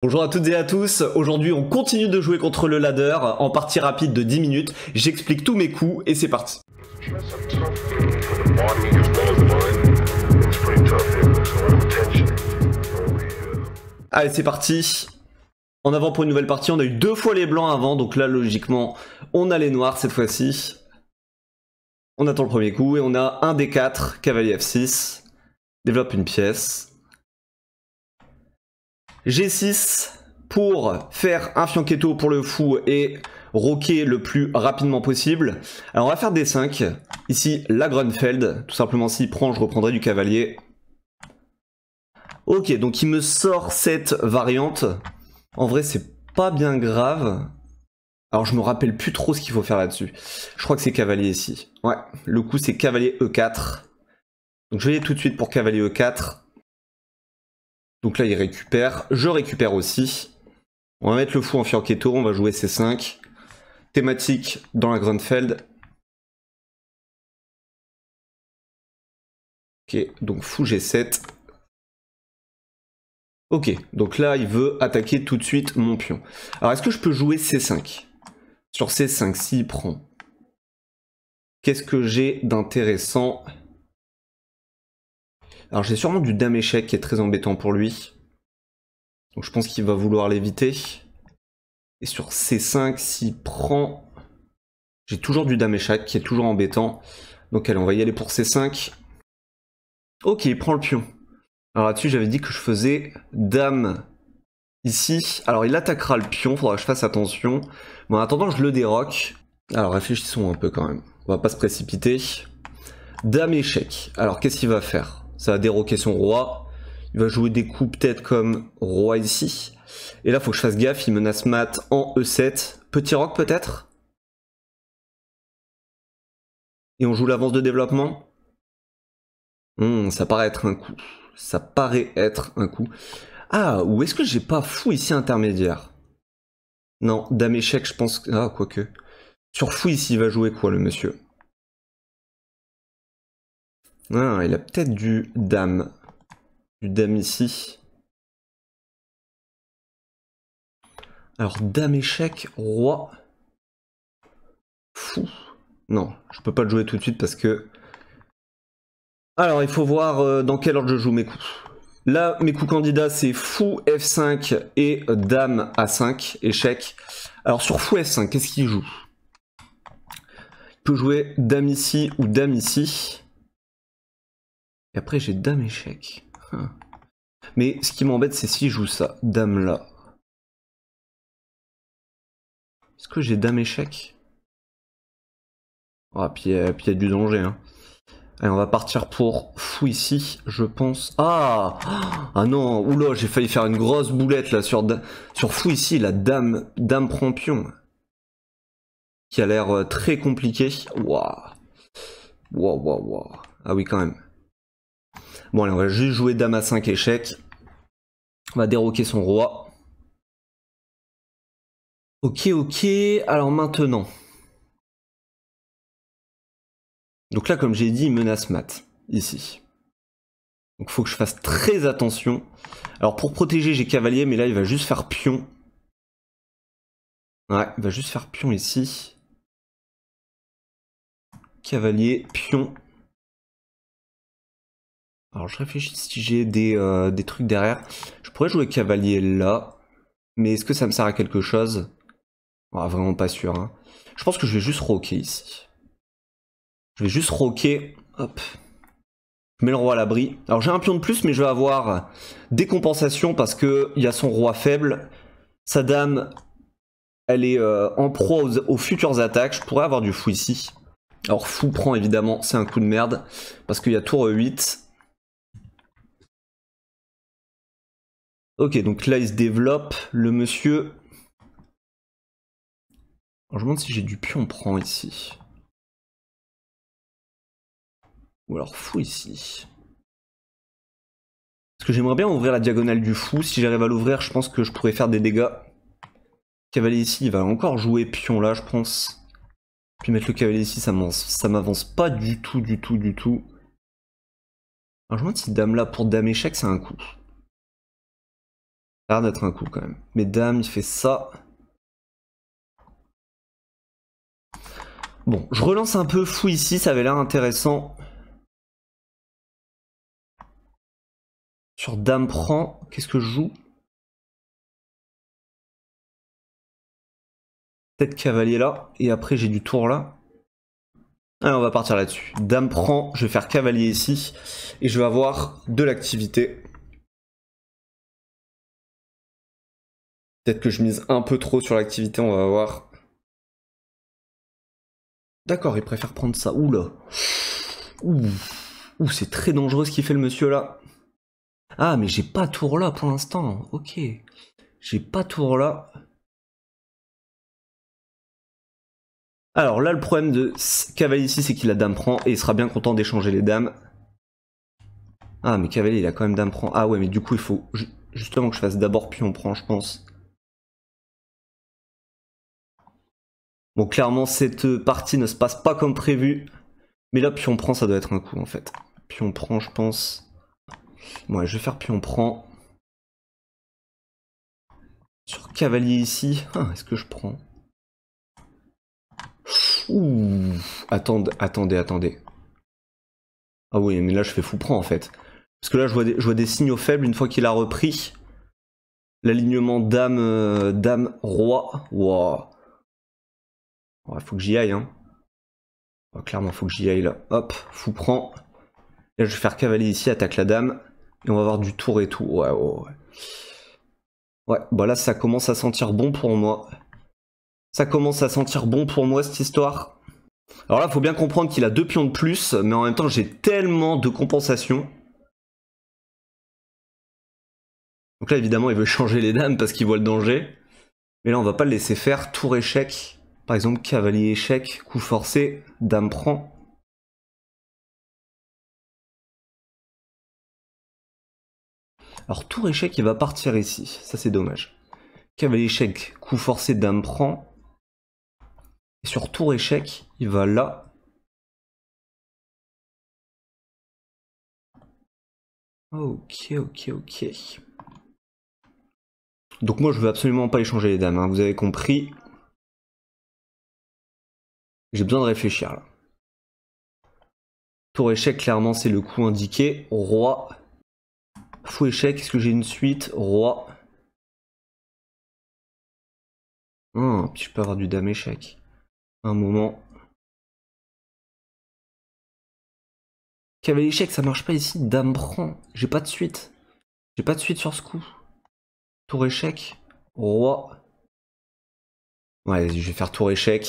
Bonjour à toutes et à tous, aujourd'hui on continue de jouer contre le ladder en partie rapide de 10 minutes, j'explique tous mes coups et c'est parti. Allez c'est parti, en avant pour une nouvelle partie, on a eu 2 fois les blancs avant, donc là logiquement on a les noirs cette fois-ci. On attend le premier coup et on a un des 4, cavalier F6, développe une pièce. G6 pour faire un fianchetto pour le fou et roquer le plus rapidement possible. Alors on va faire D5. Ici la Grunfeld. Tout simplement s'il prend, je reprendrai du cavalier. Ok, donc il me sort cette variante. En vrai, c'est pas bien grave. Alors je me rappelle plus trop ce qu'il faut faire là-dessus. Je crois que c'est cavalier ici. Ouais, le coup c'est cavalier E4. Donc je vais aller tout de suite pour cavalier E4. Donc là il récupère, je récupère aussi. On va mettre le fou en fianchetto, on va jouer C5. Thématique dans la Grunfeld. Ok, donc fou G7. Ok, donc là il veut attaquer tout de suite mon pion. Alors est-ce que je peux jouer C5? Sur C5, s'il prend. Qu'est-ce que j'ai d'intéressant? Alors j'ai sûrement du dame échec qui est très embêtant pour lui. Donc je pense qu'il va vouloir l'éviter. Et sur C5, s'il prend... J'ai toujours du dame échec qui est toujours embêtant. Donc allez, on va y aller pour C5. Ok, il prend le pion. Alors là-dessus, j'avais dit que je faisais dame ici. Alors il attaquera le pion, faudra que je fasse attention. Bon, en attendant, je le déroque. Alors réfléchissons un peu quand même. On va pas se précipiter. Dame échec. Alors qu'est-ce qu'il va faire? Ça va déroquer son roi. Il va jouer des coups peut-être comme roi ici. Et là, faut que je fasse gaffe. Il menace mat en E7. Petit roc peut-être? Et on joue l'avance de développement? Ça paraît être un coup. Ça paraît être un coup. Ah, ou est-ce que j'ai pas fou ici intermédiaire? Non, dame échec, je pense... Ah, quoique. Sur fou ici, il va jouer quoi, le monsieur? Ah, il a peut-être du dame. Du dame ici. Alors, dame échec, roi. Fou. Non, je peux pas le jouer tout de suite parce que... Alors, il faut voir dans quel ordre je joue mes coups. Là, mes coups candidats, c'est fou F5 et dame A5, échec. Alors, sur fou F5, qu'est-ce qu'il joue? Il peut jouer dame ici ou dame ici. Et après, j'ai dame échec. Mais ce qui m'embête, c'est s'il joue ça. Dame là. Est-ce que j'ai dame échec? Ah, puis il y a du danger. Hein. Allez, on va partir pour fou ici, je pense. Ah, ah non, oula, j'ai failli faire une grosse boulette là sur fou ici. La dame prend pion. Qui a l'air très compliqué. Waouh. Waouh, waouh, waouh. Ah oui, quand même. Bon, allez, on va juste jouer dame à 5 échecs. On va déroquer son roi. Ok, ok. Alors maintenant. Donc là, comme j'ai dit, il menace mat. Ici. Donc il faut que je fasse très attention. Alors pour protéger, j'ai cavalier, mais là, il va juste faire pion. Ouais, il va juste faire pion ici. Cavalier, pion. Alors je réfléchis si j'ai des trucs derrière. Je pourrais jouer cavalier là. Mais est-ce que ça me sert à quelque chose? Oh, vraiment pas sûr. Hein. Je pense que je vais juste roquer ici. Je vais juste roquer. Hop. Je mets le roi à l'abri. Alors j'ai un pion de plus, mais je vais avoir des compensations parce qu'il y a son roi faible. Sa dame, elle est en proie aux futures attaques. Je pourrais avoir du fou ici. Alors fou prend évidemment, c'est un coup de merde. Parce qu'il y a tour E8. Ok, donc là il se développe. Le monsieur... Alors, je me demande si j'ai du pion prend ici. Ou alors fou ici. Parce que j'aimerais bien ouvrir la diagonale du fou. Si j'arrive à l'ouvrir, je pense que je pourrais faire des dégâts. Cavalier ici, il va encore jouer pion là, je pense. Puis mettre le cavalier ici, ça m'avance pas du tout, du tout, du tout. Alors je me demande si dame là pour dame échec, c'est un coup. Ça a l'air d'être un coup quand même. Mesdames, il fait ça. Bon, je relance un peu fou ici, ça avait l'air intéressant. Sur dame prend, qu'est-ce que je joue? Peut-être cavalier là, et après j'ai du tour là. Allez, on va partir là-dessus. Dame prend, je vais faire cavalier ici, et je vais avoir de l'activité. Peut-être que je mise un peu trop sur l'activité, on va voir. D'accord, il préfère prendre ça. Oula. Ouh, c'est très dangereux ce qu'il fait le monsieur là. Ah, mais j'ai pas tour là pour l'instant. Ok. J'ai pas tour là. Alors là, le problème de cavalier ici, c'est qu'il a dame prend et il sera bien content d'échanger les dames. Ah, mais cavalier, il a quand même dame prend. Ah ouais, mais du coup, il faut justement que je fasse d'abord pion prend, je pense. Bon, clairement, cette partie ne se passe pas comme prévu. Mais là, pion prend, ça doit être un coup, en fait. Pion prend, je pense. Ouais, je vais faire pion prend. Sur cavalier ici. Ah, est-ce que je prends? Ouh. Attendez. Ah oui, mais là, je fais fou prend, en fait. Parce que là, je vois des signaux faibles une fois qu'il a repris. L'alignement dame, dame, roi. Wow. Ouais, faut que j'y aille, hein. Ouais, clairement, faut que j'y aille, là. Hop, fou prend. Là, je vais faire cavalier ici, attaque la dame. Et on va avoir du tour et tout. Ouais. Ouais, bah là, ça commence à sentir bon pour moi. Ça commence à sentir bon pour moi, cette histoire. Alors là, faut bien comprendre qu'il a 2 pions de plus, mais en même temps, j'ai tellement de compensation. Donc là, évidemment, il veut changer les dames parce qu'il voit le danger. Mais là, on va pas le laisser faire. Tour échec. Par exemple, cavalier échec, coup forcé, dame prend. Alors, tour échec, il va partir ici. Ça, c'est dommage. Cavalier échec, coup forcé, dame prend. Et sur tour échec, il va là. Ok. Donc moi, je veux absolument pas échanger les dames, hein, vous avez compris. J'ai besoin de réfléchir, là. Tour échec, clairement, c'est le coup indiqué. Roi. Fou échec, est-ce que j'ai une suite? Roi. Puis je peux avoir du dame échec. Un moment. Cavalier échec, ça marche pas ici. Dame prend. J'ai pas de suite. J'ai pas de suite sur ce coup. Tour échec. Roi. Ouais, vas-y, je vais faire tour échec.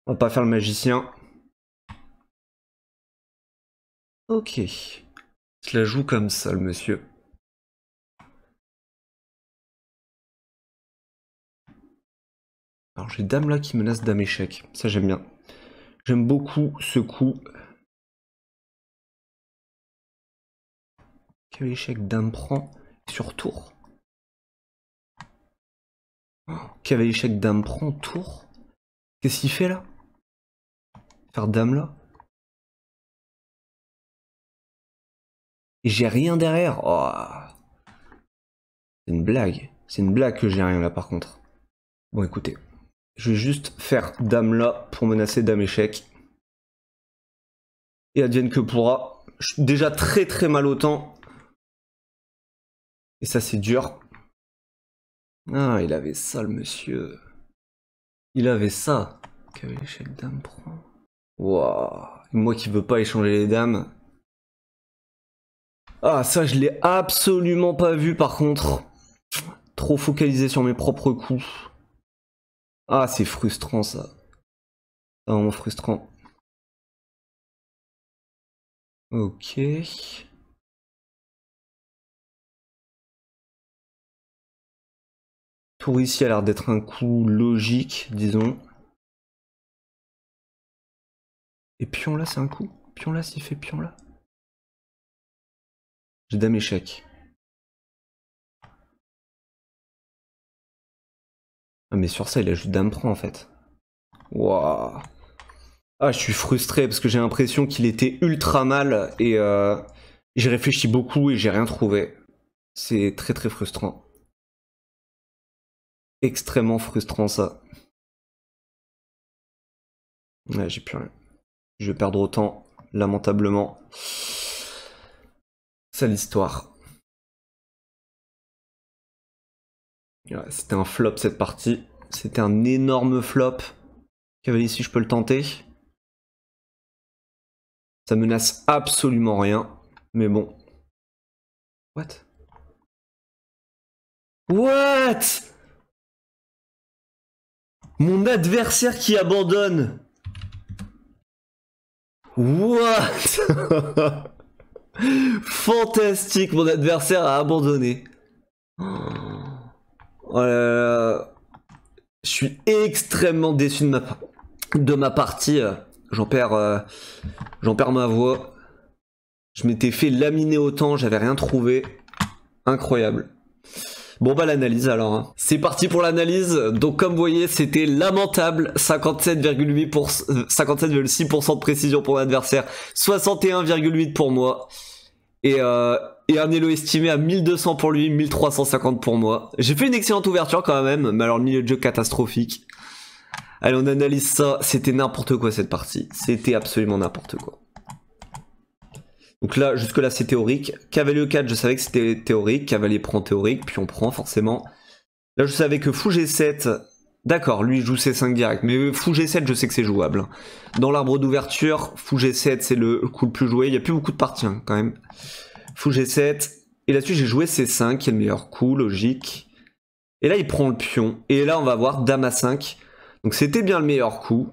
On va pas faire le magicien. Ok. Je la joue comme ça, le monsieur. Alors j'ai dame là qui menace dame échec. Ça, j'aime bien. J'aime beaucoup ce coup. Cavalier échec, dame prend. Sur tour. Cavalier échec, dame prend, tour. Qu'est-ce qu'il fait là? Faire dame là. Et j'ai rien derrière. Oh. C'est une blague. C'est une blague que j'ai rien là par contre. Bon écoutez. Je vais juste faire dame là pour menacer dame échec. Et advienne que pourra. Je suis déjà très mal au temps. Et ça c'est dur. Ah, il avait ça le monsieur. Il avait ça. Cavalier échec, dame prend. Waouh. Moi qui veux pas échanger les dames. Ah, ça, je l'ai absolument pas vu par contre. Trop focalisé sur mes propres coups. Ah, c'est frustrant ça. C'est vraiment frustrant. Ok. Tour ici a l'air d'être un coup logique, disons. Et pion là, c'est un coup. Pion là, s'il fait pion là. J'ai dame échec. Ah, mais sur ça, il a juste dame prend en fait. Waouh. Ah, je suis frustré parce que j'ai l'impression qu'il était ultra mal et j'ai réfléchi beaucoup et j'ai rien trouvé. C'est très frustrant. extrêmement frustrant ça. Ouais, j'ai plus rien. Je vais perdre autant, lamentablement. C'est l'histoire. Ouais, c'était un flop cette partie. C'était un énorme flop. Cavalier ici, je peux le tenter. Ça menace absolument rien. Mais bon. What? What? Mon adversaire qui abandonne. What? Fantastique, mon adversaire a abandonné. Oh là là. Je suis extrêmement déçu de ma partie. J'en perds ma voix. Je m'étais fait laminer autant, j'avais rien trouvé. Incroyable. Bon bah l'analyse alors. Hein. C'est parti pour l'analyse. Donc comme vous voyez, c'était lamentable. 57,6% de précision pour l'adversaire. 61,8 pour moi. Et un elo estimé à 1200 pour lui, 1350 pour moi. J'ai fait une excellente ouverture quand même, mais alors le milieu de jeu catastrophique. Allez, on analyse ça. C'était n'importe quoi cette partie. C'était absolument n'importe quoi. Donc là, jusque là c'est théorique. Cavalier E4, je savais que c'était théorique. Cavalier prend théorique, puis on prend forcément. Là je savais que fou G7, d'accord, lui il joue C5 direct, mais fou G7 je sais que c'est jouable. Dans l'arbre d'ouverture, fou G7 c'est le coup le plus joué, il n'y a plus beaucoup de parties hein, quand même. Fou G7, et là-dessus j'ai joué C5 qui est le meilleur coup, logique. Et là il prend le pion, et là on va voir Dame A5. Donc c'était bien le meilleur coup.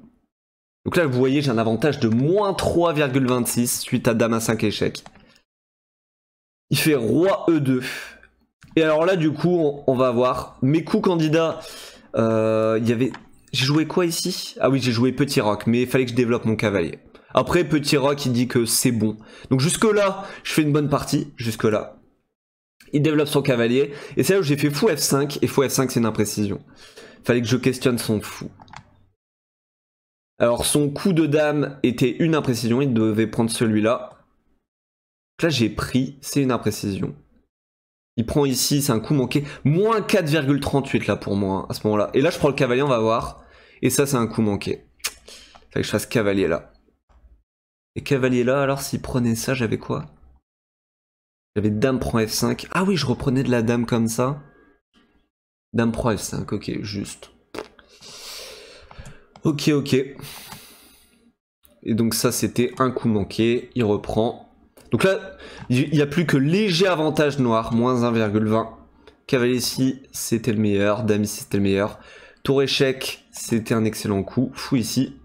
Donc là, vous voyez, j'ai un avantage de moins 3,26 suite à Dame à 5 échecs. Il fait Roi E2. Et alors là, du coup, on va voir mes coups candidats. J'ai joué quoi ici? Ah oui, j'ai joué Petit Roc, mais il fallait que je développe mon cavalier. Après, Petit Roc, il dit que c'est bon. Donc jusque-là, je fais une bonne partie. Jusque-là. Il développe son cavalier. Et c'est là où j'ai fait Fou F5. Et Fou F5, c'est une imprécision. Il fallait que je questionne son fou. Alors son coup de dame était une imprécision, il devait prendre celui-là. Là j'ai pris, c'est une imprécision. Il prend ici, c'est un coup manqué. Moins 4,38 là pour moi, à ce moment-là. Et là je prends le cavalier, on va voir. Et ça c'est un coup manqué. Fallait que je fasse cavalier là. Et cavalier là, alors s'il prenait ça, j'avais quoi? J'avais dame prend F5. Ah oui, je reprenais de la dame comme ça. Dame prend F5, ok, juste. Ok, ok. Et donc ça, c'était un coup manqué. Il reprend. Donc là, il n'y a plus que léger avantage noir. Moins 1,20. Cavalier ici, c'était le meilleur. Dame ici, c'était le meilleur. Tour échec, c'était un excellent coup. Fou ici.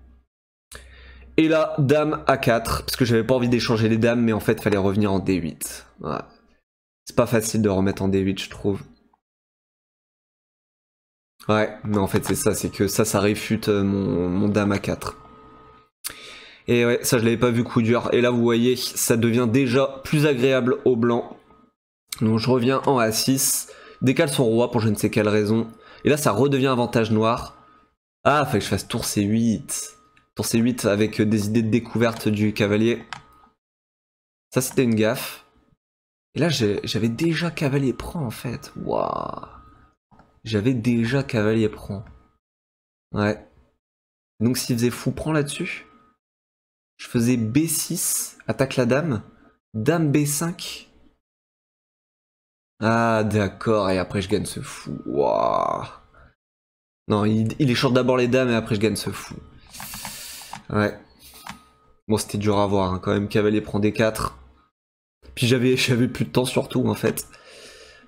Et là, dame A4. Parce que j'avais pas envie d'échanger les dames. Mais en fait, il fallait revenir en D8. Voilà. C'est pas facile de remettre en D8, je trouve. Ouais, mais en fait c'est ça, c'est que ça réfute mon dame à 4. Et ouais, ça je l'avais pas vu coup dur. Et là vous voyez, ça devient déjà plus agréable au blanc. Donc je reviens en A6, décale son roi pour je ne sais quelle raison. Et là ça redevient avantage noir. Ah, fallait que je fasse tour C8. Tour C8 avec des idées de découverte du cavalier. Ça c'était une gaffe. Et là j'avais déjà cavalier prend en fait. Waouh. J'avais déjà cavalier prend. Ouais. Donc s'il faisait fou prend là-dessus, je faisais B6, attaque la dame, dame B5. Ah d'accord, et après je gagne ce fou. Waouh. Non, il échange d'abord les dames et après je gagne ce fou. Ouais. Bon, c'était dur à voir, hein. Quand même, cavalier prend D4. Puis j'avais plus de temps surtout en fait.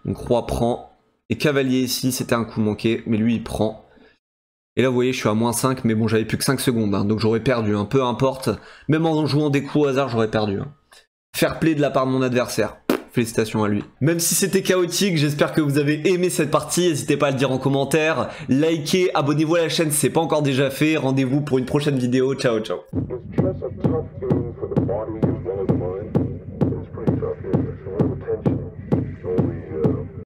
Donc roi prend. Et cavalier ici, c'était un coup manqué, mais lui il prend. Et là vous voyez, je suis à moins 5, mais bon, j'avais plus que 5 secondes, hein, donc j'aurais perdu, hein, peu importe. Même en jouant des coups au hasard, j'aurais perdu. Hein. Fair play de la part de mon adversaire. Félicitations à lui. Même si c'était chaotique, j'espère que vous avez aimé cette partie. N'hésitez pas à le dire en commentaire. Likez, abonnez-vous à la chaîne si ce n'est pas encore déjà fait. Rendez-vous pour une prochaine vidéo. Ciao, ciao.